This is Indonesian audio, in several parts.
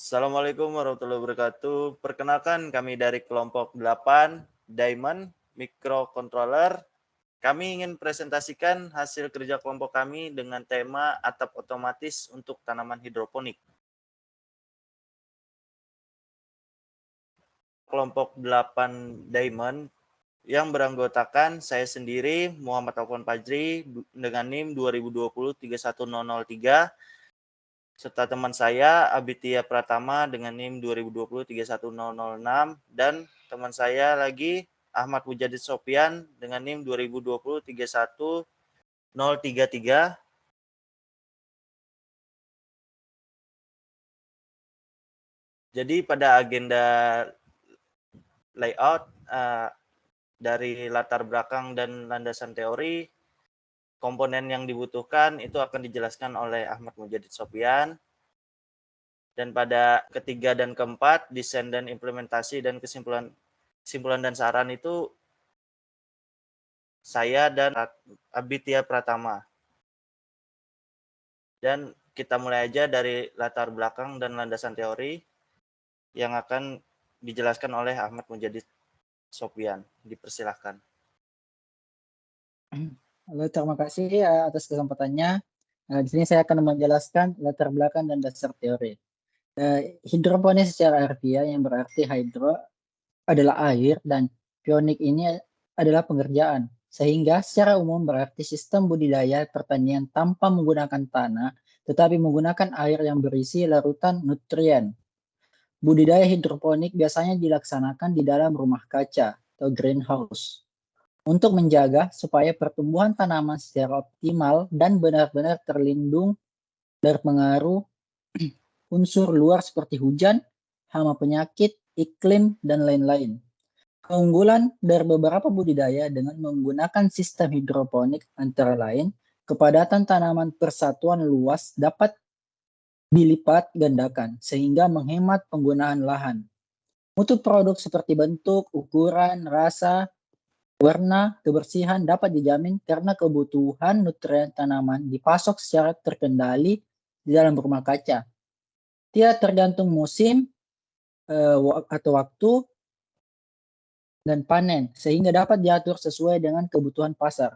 Assalamualaikum warahmatullahi wabarakatuh. Perkenalkan kami dari kelompok 8 Diamond Microcontroller. Kami ingin presentasikan hasil kerja kelompok kami dengan tema atap otomatis untuk tanaman hidroponik. Kelompok 8 Diamond yang beranggotakan saya sendiri Muhammad Afwan Fajri dengan NIM 2020-31003 serta teman saya Abitia Pratama dengan NIM 2020-31006 dan teman saya lagi Ahmad Mujadid Sofian dengan NIM 2020-31033. Jadi pada agenda layout dari latar belakang dan landasan teori, komponen yang dibutuhkan itu akan dijelaskan oleh Ahmad Mujadid Sofian. Dan pada ketiga dan keempat, desain dan implementasi dan kesimpulan dan saran itu saya dan Abitia Pratama. Dan kita mulai aja dari latar belakang dan landasan teori yang akan dijelaskan oleh Ahmad Mujadid Sofian. Dipersilahkan. Halo, terima kasih atas kesempatannya. Di sini saya akan menjelaskan latar belakang dan dasar teori. Hidroponik secara harfiah yang berarti hydro adalah air dan pionik ini adalah pengerjaan. Sehingga secara umum berarti sistem budidaya pertanian tanpa menggunakan tanah, tetapi menggunakan air yang berisi larutan nutrien. Budidaya hidroponik biasanya dilaksanakan di dalam rumah kaca atau greenhouse untuk menjaga supaya pertumbuhan tanaman secara optimal dan benar-benar terlindung dari pengaruh unsur luar seperti hujan, hama penyakit, iklim, dan lain-lain. Keunggulan dari beberapa budidaya dengan menggunakan sistem hidroponik antara lain, kepadatan tanaman persatuan luas dapat dilipat gandakan sehingga menghemat penggunaan lahan. Mutu produk seperti bentuk, ukuran, rasa, warna, kebersihan dapat dijamin karena kebutuhan nutrien tanaman dipasok secara terkendali di dalam rumah kaca. Tidak tergantung musim atau waktu dan panen, sehingga dapat diatur sesuai dengan kebutuhan pasar.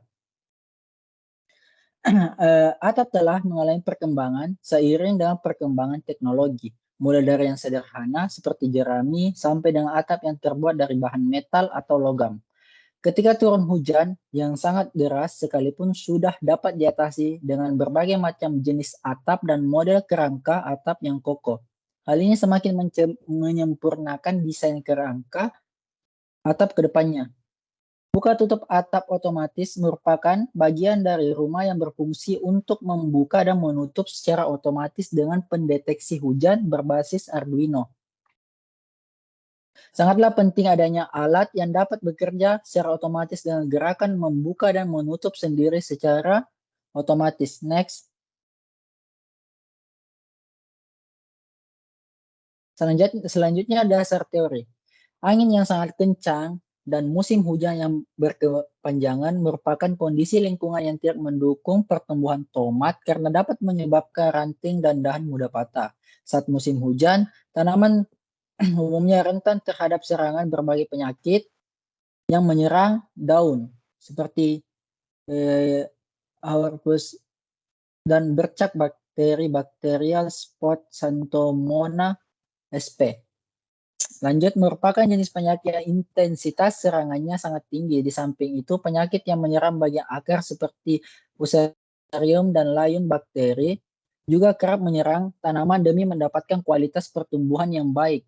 Atap telah mengalami perkembangan seiring dengan perkembangan teknologi, mulai dari yang sederhana seperti jerami sampai dengan atap yang terbuat dari bahan metal atau logam. Ketika turun hujan yang sangat deras sekalipun sudah dapat diatasi dengan berbagai macam jenis atap dan model kerangka atap yang kokoh. Hal ini semakin menyempurnakan desain kerangka atap ke depannya. Buka tutup atap otomatis merupakan bagian dari rumah yang berfungsi untuk membuka dan menutup secara otomatis dengan pendeteksi hujan berbasis Arduino. Sangatlah penting adanya alat yang dapat bekerja secara otomatis dengan gerakan membuka dan menutup sendiri secara otomatis. Next. Selanjutnya dasar teori. Angin yang sangat kencang dan musim hujan yang berkepanjangan merupakan kondisi lingkungan yang tidak mendukung pertumbuhan tomat karena dapat menyebabkan ranting dan dahan mudah patah. Saat musim hujan, tanaman umumnya rentan terhadap serangan berbagai penyakit yang menyerang daun seperti Awarus dan bercak bakteri bakterial spot Xanthomonas sp. Lanjut, merupakan jenis penyakit yang intensitas serangannya sangat tinggi. Di samping itu, penyakit yang menyerang bagian akar seperti Fusarium dan layun bakteri juga kerap menyerang tanaman demi mendapatkan kualitas pertumbuhan yang baik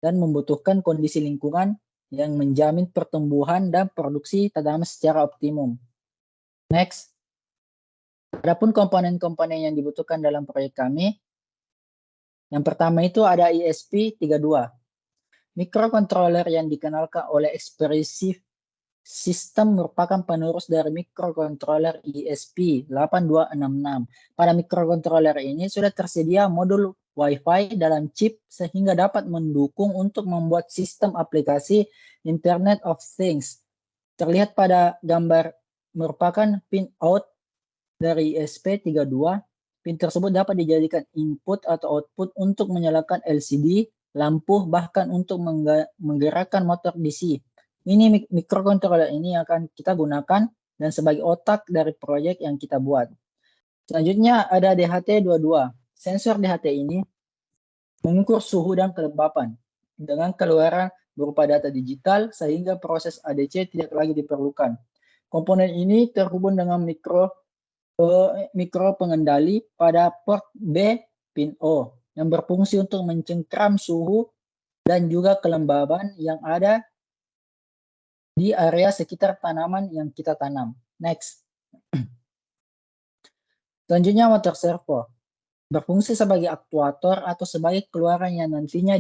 dan membutuhkan kondisi lingkungan yang menjamin pertumbuhan dan produksi tanaman secara optimum. Next. Adapun komponen-komponen yang dibutuhkan dalam proyek kami, yang pertama itu ada ESP32. Mikrokontroler yang dikenalkan oleh Expressive System merupakan penerus dari mikrokontroler ESP8266. Pada mikrokontroler ini sudah tersedia modul Wi-Fi dalam chip sehingga dapat mendukung untuk membuat sistem aplikasi Internet of Things. Terlihat pada gambar merupakan pinout dari ESP32 pin tersebut dapat dijadikan input atau output untuk menyalakan LCD, lampu, bahkan untuk menggerakkan motor DC. Ini mikrokontroler ini akan kita gunakan dan sebagai otak dari proyek yang kita buat. Selanjutnya ada DHT22. Sensor DHT ini mengukur suhu dan kelembapan dengan keluaran berupa data digital sehingga proses ADC tidak lagi diperlukan. Komponen ini terhubung dengan mikro pengendali pada port B pin O yang berfungsi untuk mencengkram suhu dan juga kelembaban yang ada di area sekitar tanaman yang kita tanam. Next. Selanjutnya motor servo. Berfungsi sebagai aktuator atau sebagai keluaran yang nantinya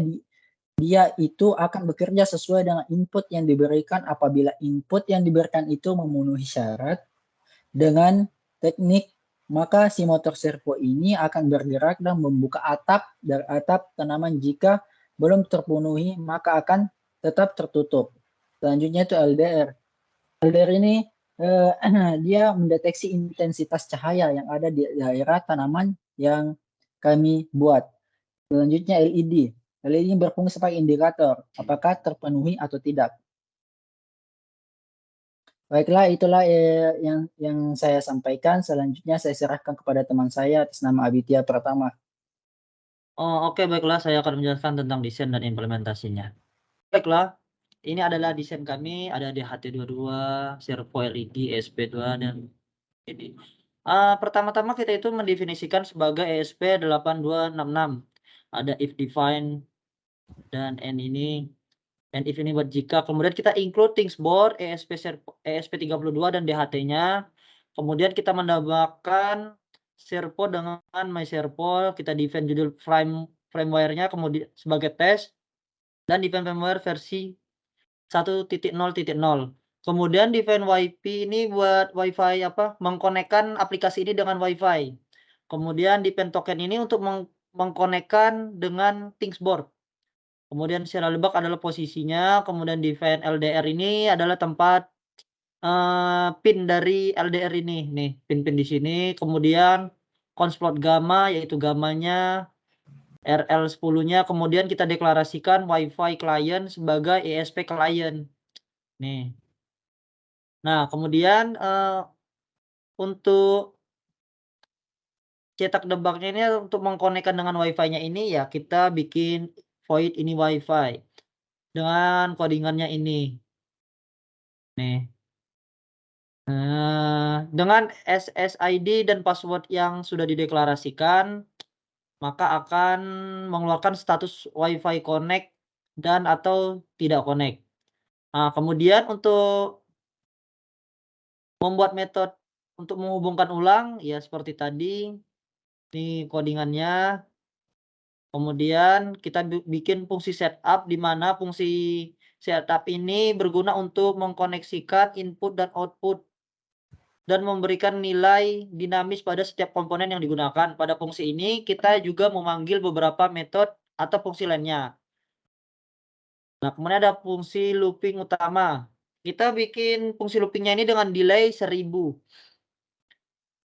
dia itu akan bekerja sesuai dengan input yang diberikan apabila input yang diberikan itu memenuhi syarat dengan teknik, maka si motor servo ini akan bergerak dan membuka atap dari atap tanaman. Jika belum terpenuhi, maka akan tetap tertutup. Selanjutnya itu LDR. LDR ini dia mendeteksi intensitas cahaya yang ada di daerah tanaman yang kami buat. Selanjutnya LED. LED ini berfungsi sebagai indikator apakah terpenuhi atau tidak. Baiklah, itulah yang saya sampaikan. Selanjutnya saya serahkan kepada teman saya atas nama Abitya Pratama. Oh, oke, baiklah, saya akan menjelaskan tentang desain dan implementasinya. Baiklah, ini adalah desain kami, ada DHT22, servo LED, ESP2, dan ini. Pertama-tama kita itu mendefinisikan sebagai ESP8266. Ada if define dan N ini. And if ini buat jika, kemudian kita include things board, ESP32 dan DHT-nya. Kemudian kita menambahkan servo dengan my servo, kita define judul firmware-nya kemudian sebagai test dan define firmware versi 1.0.0. Kemudian define WiFi ini buat WiFi mengkonekkan aplikasi ini dengan WiFi. Kemudian define token ini untuk mengkonekkan dengan Thingsboard. Kemudian serial bug adalah posisinya, kemudian define LDR ini adalah tempat pin dari LDR ini, nih pin-pin di sini. Kemudian consplot gamma yaitu gammanya, RL10-nya, kemudian kita deklarasikan WiFi client sebagai ESP client. Nih. Nah, kemudian untuk cetak debugnya ini untuk mengkonekkan dengan WiFi-nya ini ya kita bikin void ini WiFi dengan codingannya ini. Nih. Dengan SSID dan password yang sudah dideklarasikan, maka akan mengeluarkan status WiFi connect dan atau tidak connect. Nah, kemudian untuk membuat metode untuk menghubungkan ulang, ya seperti tadi, ini codingannya. Kemudian kita bikin fungsi setup, di mana fungsi setup ini berguna untuk mengkoneksikan input dan output dan memberikan nilai dinamis pada setiap komponen yang digunakan. Pada fungsi ini kita juga memanggil beberapa metode atau fungsi lainnya. Nah, kemudian ada fungsi looping utama. Kita bikin fungsi loopingnya ini dengan delay 1000.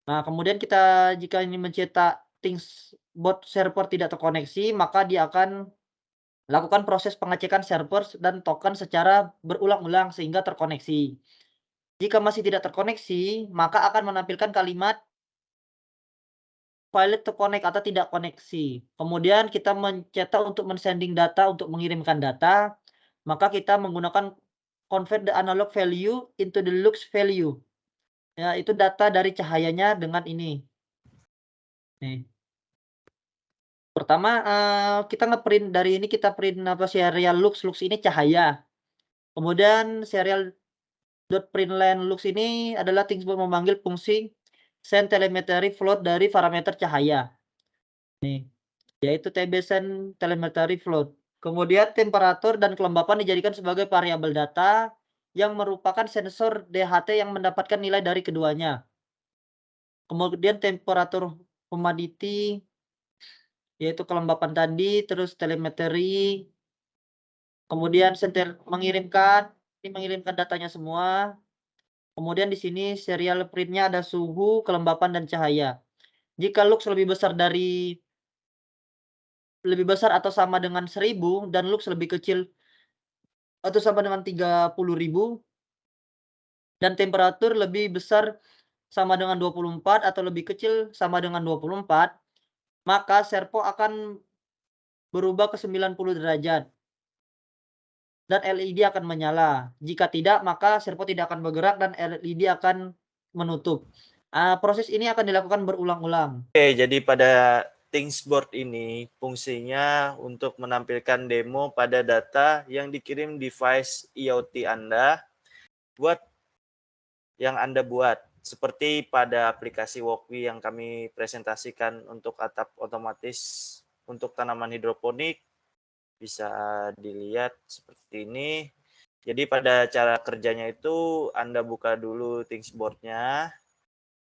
Nah, kemudian kita jika ini mencetak Thingsboard server tidak terkoneksi, maka dia akan lakukan proses pengecekan server dan token secara berulang-ulang sehingga terkoneksi. Jika masih tidak terkoneksi, maka akan menampilkan kalimat file to connect atau tidak koneksi. Kemudian kita mencetak untuk mensending data untuk mengirimkan data, maka kita menggunakan convert the analog value into the lux value. Ya, itu data dari cahayanya dengan ini. Nih. Pertama kita ngeprint dari ini, kita print serial lux ini cahaya. Kemudian serial .println lux ini adalah Thingsboard memanggil fungsi send telemetry float dari parameter cahaya. Nih, yaitu TB send telemetry float. Kemudian temperatur dan kelembapan dijadikan sebagai variabel data yang merupakan sensor DHT yang mendapatkan nilai dari keduanya. Kemudian temperatur humidity yaitu kelembapan tadi, terus telemetry. Kemudian mengirimkan datanya semua. Kemudian di sini serial printnya ada suhu, kelembapan, dan cahaya. jika lux lebih besar atau sama dengan 1000 dan lux lebih kecil atau sama dengan 30.000 dan temperatur lebih besar sama dengan 24 atau lebih kecil sama dengan 24, maka servo akan berubah ke 90 derajat dan LED akan menyala. Jika tidak, maka servo tidak akan bergerak dan LED akan menutup. Proses ini akan dilakukan berulang-ulang. Oke, jadi pada Thingsboard ini fungsinya untuk menampilkan demo pada data yang dikirim device IoT Anda buat yang Anda buat. Seperti pada aplikasi Walkway yang kami presentasikan untuk atap otomatis untuk tanaman hidroponik, bisa dilihat seperti ini. Jadi pada cara kerjanya itu Anda buka dulu Thingsboard-nya,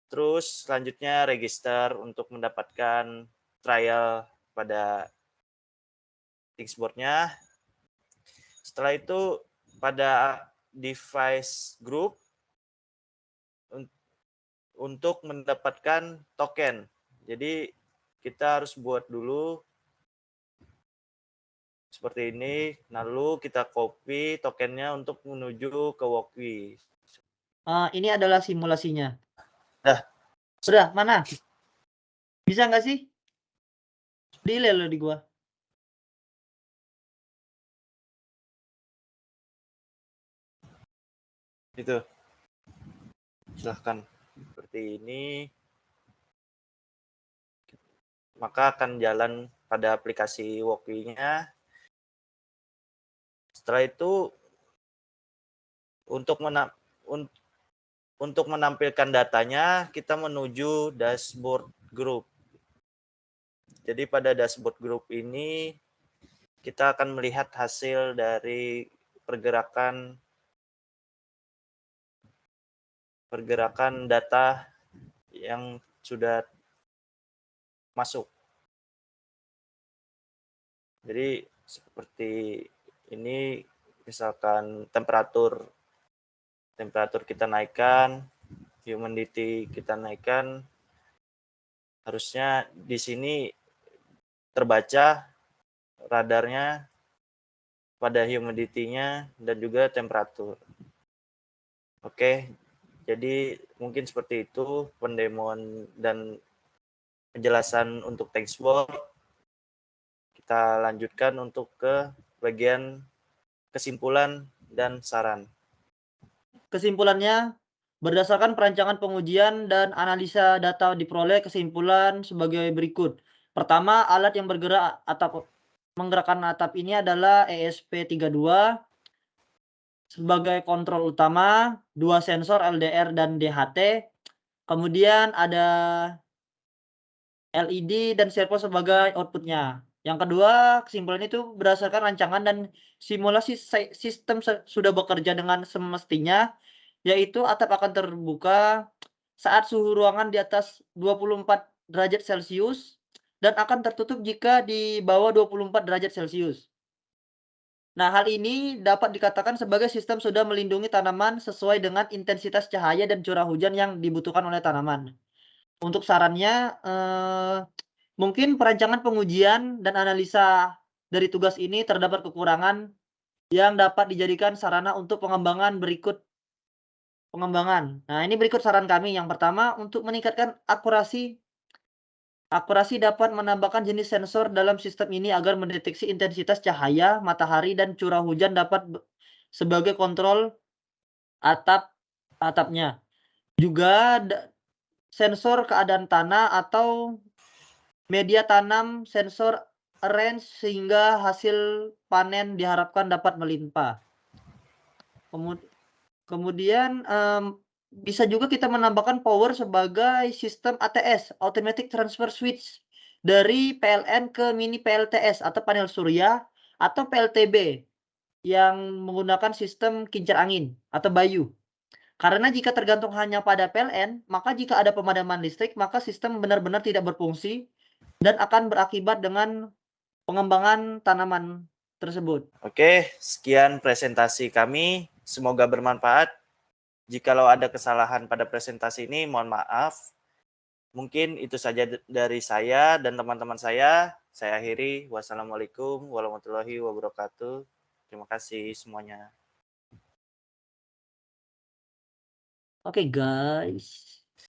terus selanjutnya register untuk mendapatkan trial pada Thingsboard-nya. Setelah itu pada device group untuk mendapatkan token. Jadi kita harus buat dulu seperti ini, lalu kita copy tokennya untuk menuju ke Walkway. Ini adalah simulasinya. Dah. Sudah, mana? Bisa nggak sih? Delay loh di gua. Itu. Silahkan. Seperti ini. Maka akan jalan pada aplikasi Walkway-nya. Setelah itu untuk menampilkan datanya, kita menuju dashboard group. Jadi pada dashboard group ini kita akan melihat hasil dari pergerakan data yang sudah masuk. Jadi seperti ini, misalkan temperatur kita naikkan, humidity kita naikkan, harusnya di sini terbaca radarnya pada humidity-nya dan juga temperatur. Oke, jadi mungkin seperti itu pendemoan dan penjelasan untuk Thingsboard. Kita lanjutkan untuk ke bagian kesimpulan dan saran. Kesimpulannya, berdasarkan perancangan pengujian dan analisa data diperoleh kesimpulan sebagai berikut. Pertama, alat yang bergerak menggerakkan atap ini adalah ESP32 sebagai kontrol utama, 2 sensor LDR dan DHT, kemudian ada LED dan servo sebagai outputnya. Yang kedua, kesimpulan itu berdasarkan rancangan dan simulasi sistem sudah bekerja dengan semestinya, yaitu atap akan terbuka saat suhu ruangan di atas 24 derajat Celcius dan akan tertutup jika di bawah 24 derajat Celcius. Nah, hal ini dapat dikatakan sebagai sistem sudah melindungi tanaman sesuai dengan intensitas cahaya dan curah hujan yang dibutuhkan oleh tanaman. Untuk sarannya, mungkin perancangan pengujian dan analisa dari tugas ini terdapat kekurangan yang dapat dijadikan sarana untuk pengembangan. Nah, ini berikut saran kami. Yang pertama, untuk meningkatkan akurasi dapat menambahkan jenis sensor dalam sistem ini agar mendeteksi intensitas cahaya, matahari, dan curah hujan dapat sebagai kontrol atapnya. Juga sensor keadaan tanah atau media tanam sensor range sehingga hasil panen diharapkan dapat melimpah. Kemudian bisa juga kita menambahkan power sebagai sistem ATS, Automatic Transfer Switch, dari PLN ke mini PLTS atau panel surya atau PLTB yang menggunakan sistem kincir angin atau Bayu. Karena jika tergantung hanya pada PLN, maka jika ada pemadaman listrik, maka sistem benar-benar tidak berfungsi dan akan berakibat dengan pengembangan tanaman tersebut. Oke, sekian presentasi kami. Semoga bermanfaat. Jikalau ada kesalahan pada presentasi ini, mohon maaf. Mungkin itu saja dari saya dan teman-teman saya. Saya akhiri. Wassalamualaikum warahmatullahi wabarakatuh. Terima kasih semuanya. Oke guys.